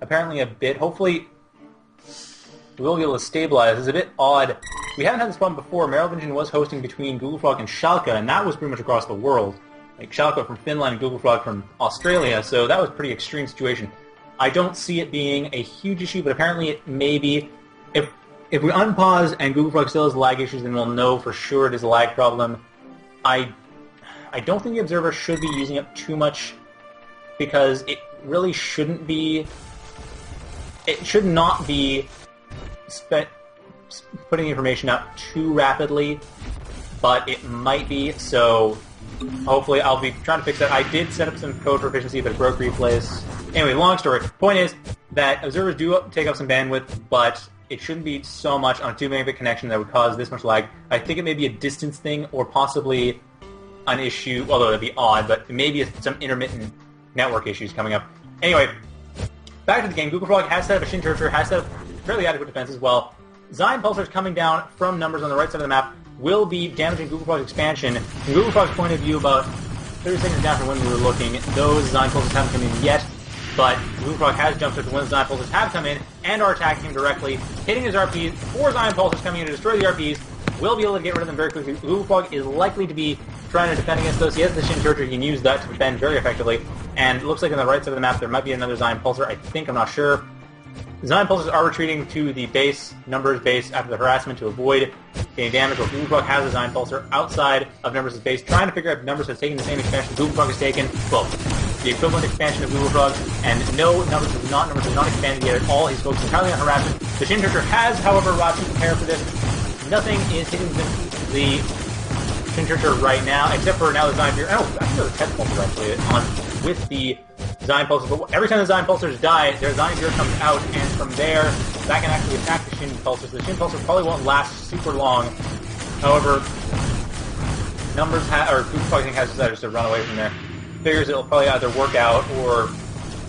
apparently a bit. Hopefully, we'll be able to stabilize. It's a bit odd. We haven't had this problem before. Merovingian was hosting between GoogleFrog and Schalke, and that was pretty much across the world. Like Schalke from Finland and GoogleFrog from Australia, so that was a pretty extreme situation. I don't see it being a huge issue, but apparently it may be. If we unpause and GoogleFrog still has lag issues, then we'll know for sure it is a lag problem. I don't think the observer should be using up too much, because it really shouldn't be. It should not be putting information out too rapidly, but it might be. So hopefully I'll be trying to fix that. I did set up some code for efficiency, but it broke replays. Anyway, long story. Point is that observers do take up some bandwidth, but it shouldn't be so much on a 2 megabit connection that would cause this much lag. I think it may be a distance thing, or possibly an issue, although that'd be odd, but maybe some intermittent network issues coming up. Anyway, back to the game. GoogleFrog has set up a Shin Churcher, has set up fairly adequate defense as well. Zion pulsars coming down from Numbers on the right side of the map will be damaging GoogleFrog's expansion. From GoogleFrog's point of view, about 30 seconds down from when we were looking, those Zion pulsars haven't come in yet, but GoogleFrog has jumped up to when the Zion pulsars have come in and are attacking him directly, hitting his RPs. 4 Zion pulsars coming in to destroy the RPs. Will be able to get rid of them very quickly. GoogleFrog is likely to be trying to defend against those. He has the Shin Churcher. He can use that to defend very effectively. And it looks like on the right side of the map there might be another Zion pulsar. I think, I'm not sure. The Zion pulsars are retreating to the base, Numbers base, after the harassment to avoid getting damage. While GoogleFrog has a Zion pulsar outside of Numbers' base, trying to figure out if Numbers has taken the same expansion GoogleFrog has taken. Well, the equivalent expansion of GoogleFrog, and no, Numbers has not expanded yet at all. He's focused entirely on harassment. The Shin Churcher has, however, Rod to prepare for this. Nothing is hitting the Shin Churcher right now, except for now the Zion Beer. Oh, I think there's a test pulsar actually on with the Zion pulsars. But every time the Zion pulsars die, their Zion Beer comes out, and from there, that can actually attack the Shin pulsars. The Shin pulsars probably won't last super long. However, Numbers or GoogleFrog has decided just to run away from there. Figures it'll probably either work out, or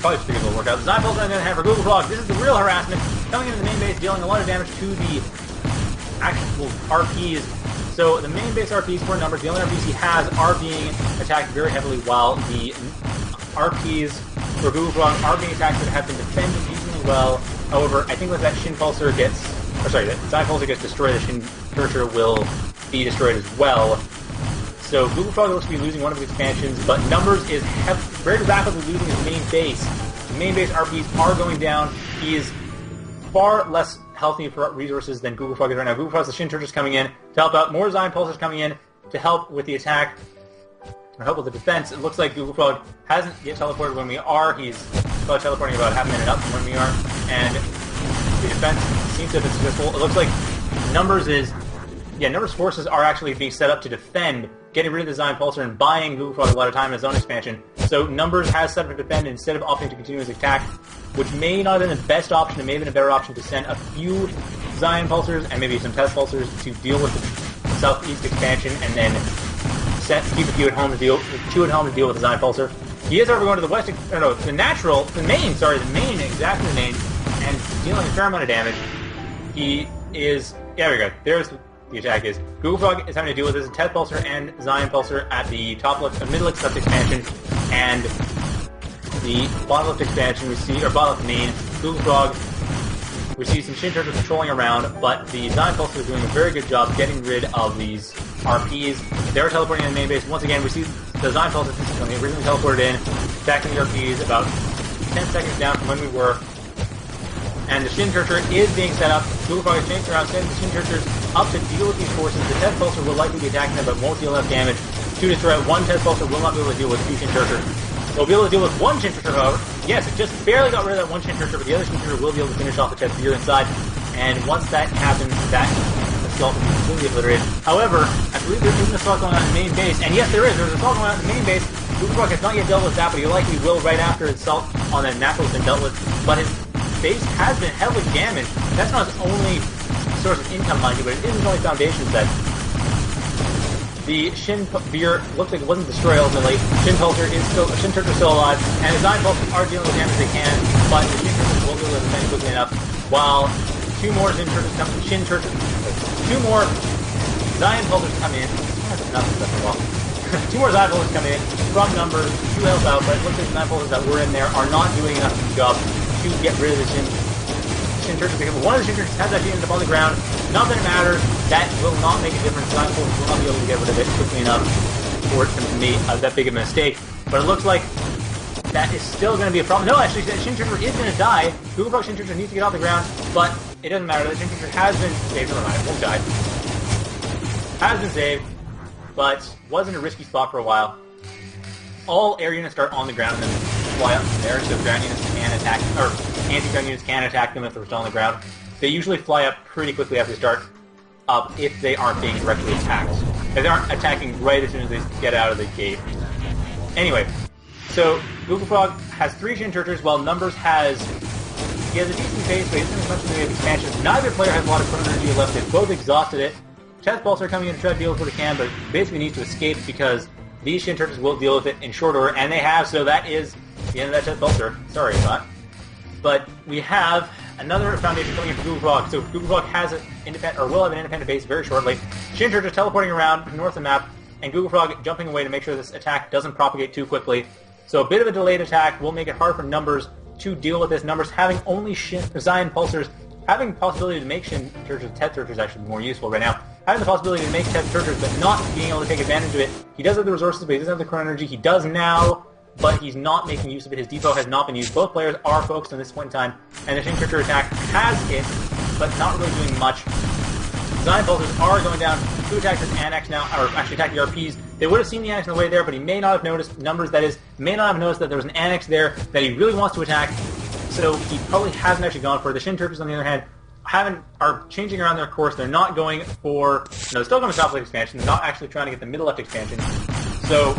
probably just figures it'll work out. The Zion pulsar on the other hand for GoogleFrog, this is the real harassment, coming into the main base, dealing a lot of damage to the actual RPs. So the main base RPs for Numbers, the only RPs he has, are being attacked very heavily, while the RPs for GoogleFrog are being attacked but have been defended decently well. However, I think when that Shin Pulsar gets, that Zion Pulsar gets destroyed, the Shin Churcher will be destroyed as well. So GoogleFrog looks to be losing one of his expansions, but Numbers is very rapidly losing his main base. The main base RPs are going down. He is far less healthy for resources than GoogleFrog is right now. GoogleFrog's the Shin Churcher's coming in to help out. More Zion Pulsars coming in to help with the attack, or help with the defense. It looks like GoogleFrog hasn't yet teleported when we are. He's probably teleporting about half a minute up from when we are, and the defense seems to have been successful. It looks like Numbers' forces are actually being set up to defend, getting rid of the Zion Pulsar and buying GoogleFrog a lot of time in his own expansion. So Numbers has set up to defend instead of opting to continue his attack, which may not have been the best option. It may have been a better option to send a few Zion Pulsars and maybe some test Pulsars to deal with the southeast expansion, and then keep a few at home to deal with the Zion Pulsar. He is, however, going to the west, the main, and dealing a fair amount of damage. He is, there we go, there's the attack is. GoogleFrog is having to deal with this test Pulsar and Zion Pulsar at the top left, middle left expansion, and the bottom left expansion bottom left main. GoogleFrog, we see some Shin Churchers patrolling around, but the Zion Pulsar is doing a very good job getting rid of these RPs. They're teleporting in the main base. Once again, we see the Zion Pulsar when they originally teleported in, attacking the RPs about 10 seconds down from when we were. And the Shin Churcher is being set up. GoogleFrog is changing around, sending the Shin Churchers up to deal with these forces. The test Pulsar will likely be attacking them, but won't deal enough damage to destroy it. One test Pulsar will not be able to deal with 2 Shin Churchers. They'll be able to deal with 1 Shin Churcher, however. Yes, it just barely got rid of that 1 Shin Churcher, but the other Shin Churcher will be able to finish off the test Vecgir inside. And once that happens, that assault will be completely obliterated. However, I believe there is an assault going on in the main base, and yes, there is. There's an assault going on in the main base. GoogleFrog has not yet dealt with that, but he likely will right after his assault on the natural has been dealt with. But his base has been heavily damaged. That's not his only source of income, mind you, but it is his only foundation set. The Shin Beer looks like it wasn't destroyed ultimately. Shin Churcher is still alive, and the Zion Pulsars are dealing with damage they can, but the Shin Churchers will be able to defend quickly enough. While 2 more Zion Pulsars come in. 2 more Zion Pulsars come in from Numbers, 2 health out, but it looks like the Zion Pulsars that were in there are not doing enough of the job to get rid of the Shin Churches, because one of the Shin Churches has actually ended up on the ground. Not that it matters. That will not make a difference. Design Pulses will not be able to get rid of it quickly enough for it to make that big of a mistake. But it looks like that is still going to be a problem. No, actually, the Shin Churcher is going to die. GoogleFrog Shin Churcher needs to get off the ground, but it doesn't matter. The Shin Churcher has been saved. Never mind, it won't die. Has been saved, but was in a risky spot for a while. All air units start on the ground and then fly up from there, so ground units can attack, or anti-ground units can attack them if they're still on the ground. They usually fly up pretty quickly after they start up if they aren't being directly attacked. If they aren't attacking right as soon as they get out of the gate. Anyway, so GoogleFrog has 3 Shin Churchers, while Numbers has... He has a decent base, but he doesn't have much in the way of expansions. Neither player has a lot of chrono energy left. They've both exhausted it. Test Pulse are coming in to try to deal with what it can, but basically needs to escape because these Shin Churchers will deal with it in short order, and they have, so that is the end of that Test Pulsar. Sorry about that. But we have another Foundation coming in for GoogleFrog. So GoogleFrog has an independent, or will have an independent base very shortly. Shin Churchers teleporting around north of the map, and GoogleFrog jumping away to make sure this attack doesn't propagate too quickly. So a bit of a delayed attack will make it hard for Numbers to deal with this. Numbers having only Zion Pulsars, having the possibility to make Shin Churchers, Tet Churchers actually more useful right now. Having the possibility to make Tet Churchers, but not being able to take advantage of it. He does have the resources, but he doesn't have the chrono energy. He does now, but he's not making use of it. His depot has not been used. Both players are focused on this point in time, and the Shin Churcher attack has hit, but not really doing much. Zion Pulsars are going down to attack this Annex now, or actually attack the RPs. They would have seen the Annex on the way there, but he may not have noticed, Numbers that is, may not have noticed that there was an Annex there that he really wants to attack, so he probably hasn't actually gone for it. The Shin Churchers, on the other hand, are changing around their course. They're not going for, they're still going to top left expansion. They're not actually trying to get the middle left expansion. So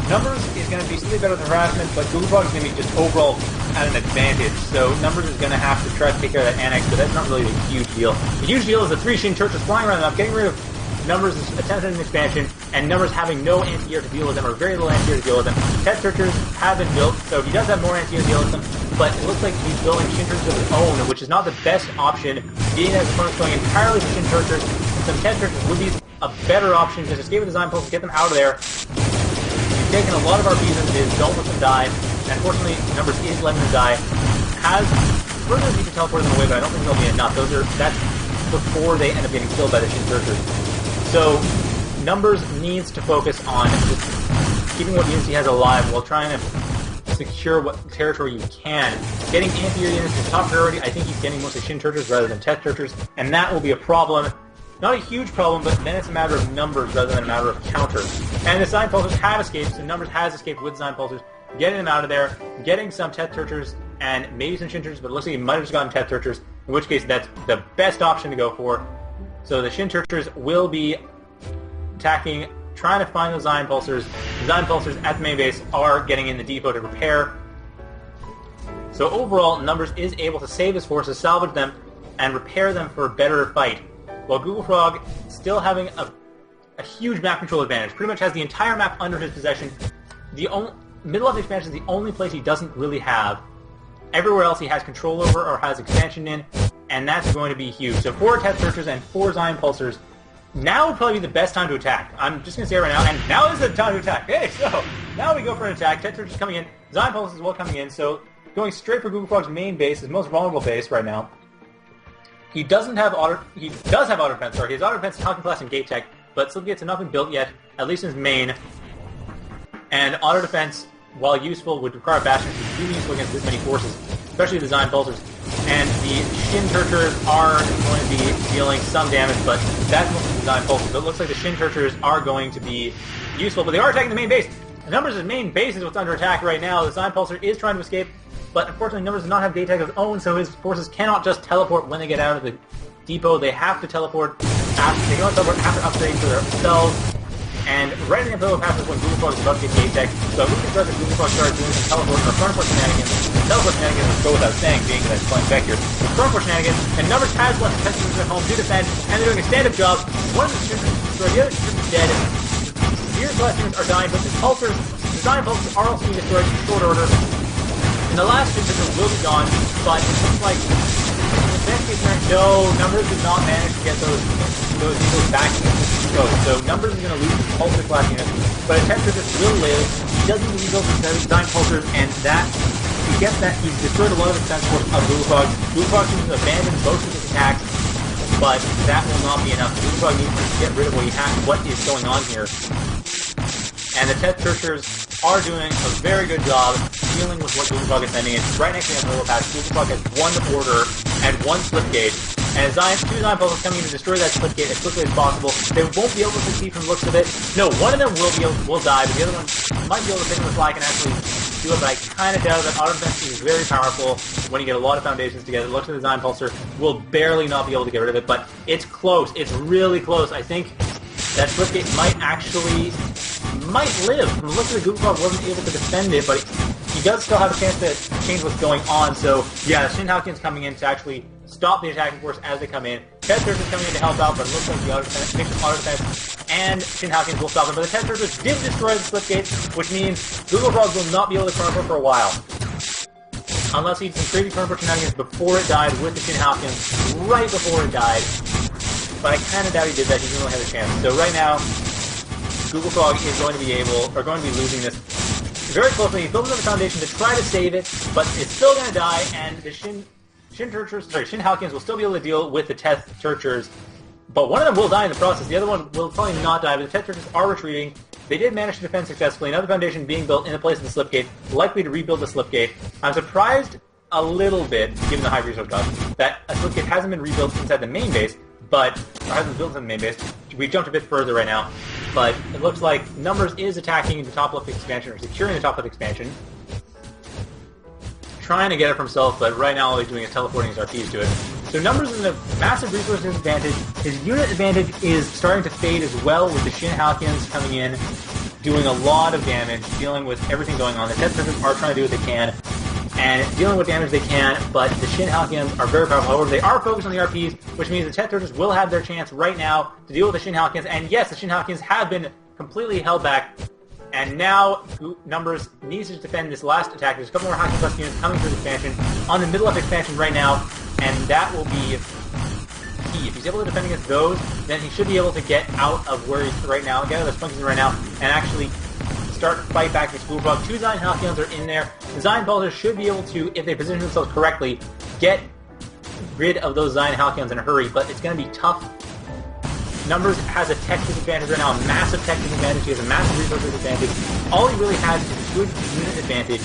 Numbers is going to be slightly better than Harassment, but GoogleFrog is going to be just overall at an advantage. So Numbers is going to have to try to take care of that Annex, but that's not really a huge deal. The huge deal is the 3 Shin Churchers flying around the map, getting rid of Numbers' attempting an expansion, and Numbers having no anti-air to deal with them, or very little anti-air to deal with them. Tet Churchers have been built, so he does have more anti-air to deal with them, but it looks like he's building Shin Churchers of his own, which is not the best option, being that his opponent's going entirely for Shin Churchers. Some Tet Churchers would be a better option. Just escape with Design Pulse, get them out of there. He's taken a lot of RPs into his, don't let them die, and unfortunately, Numbers is letting them die. Has further need to teleport them away, but I don't think they'll be enough. That's before they end up getting killed by the Shin Churchers. So, Numbers needs to focus on just keeping what units he has alive while trying to secure what territory you can. Getting anti-air units is top priority. I think he's getting mostly Shin Churchers rather than Tet Churchers, and that will be a problem. Not a huge problem, but then it's a matter of numbers rather than a matter of counters. And the Zion Pulsars have escaped, so Numbers has escaped with Zion Pulsars, getting them out of there, getting some Tet Churchers, and maybe some Shin Churchers, but it looks like he might have just gotten Tet Churchers, in which case that's the best option to go for. So the Shin Churchers will be attacking, trying to find those Zion Pulsars. The Zion Pulsars at the main base are getting in the depot to repair. So overall, Numbers is able to save his forces, salvage them, and repair them for a better fight. While GoogleFrog still having a huge map control advantage. Pretty much has the entire map under his possession. The middle of expansion is the only place he doesn't really have. Everywhere else he has control over or has expansion in, and that's going to be huge. So 4 Tet Churchers and 4 Zion Pulsars. Now would probably be the best time to attack. I'm just going to say it right now, and now is the time to attack. Hey, so now we go for an attack. Tet Churchers coming in. Zion Pulsars as well coming in, so going straight for GoogleFrog's main base, his most vulnerable base right now. He doesn't have auto... He does have auto defense, sorry. He has auto defense, Talking Class, and Gate Tech, but Slipgate's nothing built yet, at least in his main. And auto defense, while useful, would require Bastions to be really useful against this many forces, especially the Zion Pulsars. And the Shin Churchers are going to be dealing some damage, but that's mostly the Zion Pulsars. So it looks like the Shin Churchers are going to be useful, but they are attacking the main base. The Numbers' main base is what's under attack right now. The Zion Pulsar is trying to escape, but unfortunately Numbers does not have Gate Tech of his own, so his forces cannot just teleport when they get out of the depot. They have to teleport after, they can only teleport after upgrading for themselves. And right in the middle of passes when GoogleFrog is about to get Gate Tech, so we can start that GoogleFrog started doing some teleport or front shenanigans. Teleport shenanigans would go without saying, being that it's playing Vecgir. Front shenanigans, and Numbers has left the testers at home to defend, and they're doing a stand-up job. One of the students is destroyed, the other student is dead. Here, the last students are dying, but the Pulsars, the Zion Pulsars are also being destroyed in short order. And the last student will be gone, but it looks like in the best case scenario, no, Numbers did not manage to get those people back in the depot. So Numbers is going to lose his Pulsar class unit, but Tet Churchers will live. He doesn't need those Zion Pulsars, and that he gets that, he's destroyed a lot of the defense force of GoogleFrog. GoogleFrog seems to abandon most of his attacks, but that will not be enough. GoogleFrog needs to get rid of what is going on here. And the Test Searchers are doing a very good job dealing with what GoogleFrog is sending in. Right next to him, GoogleFrog has one order and one slipgate. And two Zion Pulses coming in to destroy that slipgate as quickly as possible. They won't be able to succeed from the looks of it. No, one of them will die, but the other one might be able to pick up the slack and actually do it, but I kind of doubt that. Auto defense is very powerful when you get a lot of foundations together. It looks like the Zion Pulsar will barely not be able to get rid of it, but it's close. It's really close. I think that slipgate might live. From the looks of it, GoogleFrog wasn't able to defend it, but he does still have a chance to change what's going on. So, yeah, the Shin Halkyon's coming in to actually stop the attacking force as they come in. Test Searchers coming in to help out, but it looks like the auto defense and Shin Halkyons will stop them. But the Test Searchers did destroy the slipgate, which means GoogleFrog will not be able to chrono for a while. Unless he did some crazy chrono shenanigans before it died with the Shin Halkyons, right before it died. But I kind of doubt he did that. He didn't really have a chance. So right now, GoogleFrog is going to be losing this very closely. He builds up a foundation to try to save it, but it's still going to die, and the Shin Halkyons will still be able to deal with the Test Searchers, but one of them will die in the process. The other one will probably not die, but the Test Searchers are retreating. They did manage to defend successfully. Another foundation being built in the place of the slipgate, likely to rebuild the slipgate. I'm surprised a little bit, given the high resource cost, that a slipgate hasn't been rebuilt inside the main base, or hasn't been built inside the main base. We jumped a bit further right now, but it looks like Numbers is attacking the top left expansion, or securing the top left expansion. Trying to get it for himself, but right now all he's doing is teleporting his RPs to it. So Numbers is in a massive resource disadvantage. His unit advantage is starting to fade as well, with the Shin Halkyons coming in, doing a lot of damage, dealing with everything going on. The Test Searchers are trying to do what they can, and dealing with damage they can, but the Shin Halkyons are very powerful. However, they are focused on the RPs, which means the Test Searchers will have their chance right now to deal with the Shin Halkyons, and yes, the Shin Halkyons have been completely held back. And now Numbers needs to defend this last attack. There's a couple more Halkyon Plus units coming through the expansion on the middle left expansion right now, and that will be key. If he's able to defend against those, then he should be able to get out of where he's right now, get out of the spunkies right now, and actually start to fight back against GoogleFrog. Two Zion Halkyons are in there. The Zion Pulsars should be able to, if they position themselves correctly, get rid of those Zion Halkyons in a hurry, but it's going to be tough. Numbers has a tech disadvantage right now, a massive tech disadvantage. He has a massive resource disadvantage. All he really has is a good unit advantage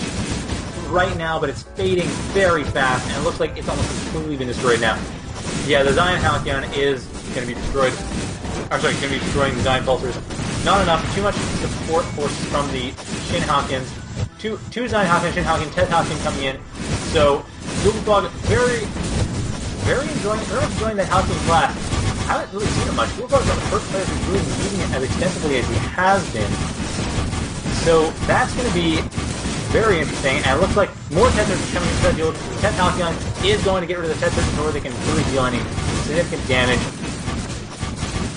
right now, but it's fading very fast, and it looks like it's almost completely been destroyed now. Yeah, the Zion Halcyon is going to be destroyed. Going to be destroying the Zion Pulsars. Not enough. Too much support forces from the Shin Halkyons. Two Zion Halkyons, Shin Halkyon, Test Halkyon coming in. So GoogleFrog very enjoying that Halkyon class. I haven't really seen it much. GoogleFrog's not the first player who's really been using it as extensively as he has been. So that's going to be very interesting, and it looks like more Test Searchers coming into the field. Test Halcyon is going to get rid of the Test Searchers before they can really deal any significant damage.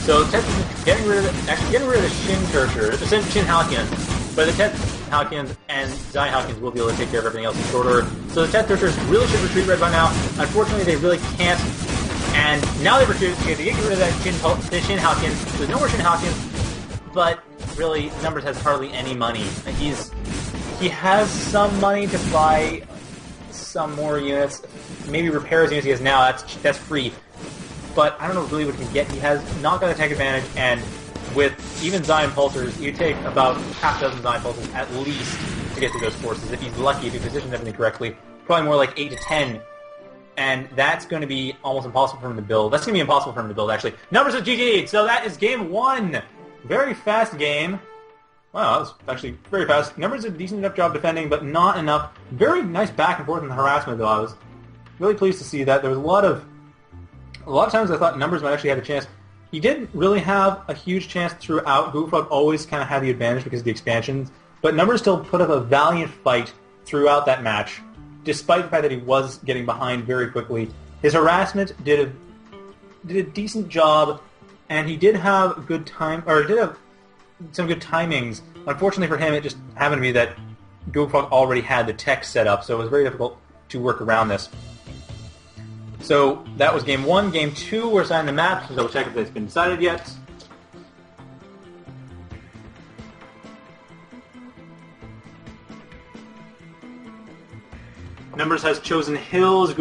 So Test Searchers getting rid of the Shin Halkyons, but the Test Halkyons and Zion Halkyons will be able to take care of everything else in short order. So the Test Searchers really should retreat right by now. Unfortunately, they really can't. And now they've retreated, they get rid of that Shin Halkyons. There's no more Shin Halkyons, but really, Numbers has hardly any money. He has some money to buy some more units, maybe repair his units he has now, that's free. But I don't know really what he can get. He has not got a tech advantage, and with even Zion Pulsars, you take about half a dozen Zion Pulsars at least to get through those forces. If he's lucky, if he positions everything correctly, probably more like 8 to 10. And that's going to be almost impossible for him to build. That's going to be impossible for him to build, actually. Numbers is GG! So that is game 1! Very fast game. Wow, that was actually very fast. Numbers did a decent enough job defending, but not enough. Very nice back and forth in the harassment, though. I was really pleased to see that. There was a lot of times I thought Numbers might actually have a chance. He didn't really have a huge chance throughout. GoogleFrog always kind of had the advantage because of the expansions, but Numbers still put up a valiant fight throughout that match, despite the fact that he was getting behind very quickly. His harassment did a decent job, and he did have good time, or did have some good timings. Unfortunately for him, it just happened to be that GoogleFrog already had the tech set up, so it was very difficult to work around this. So that was game 1. Game 2, we're assigning the map, so we'll check if it's been decided yet. has chosen hills.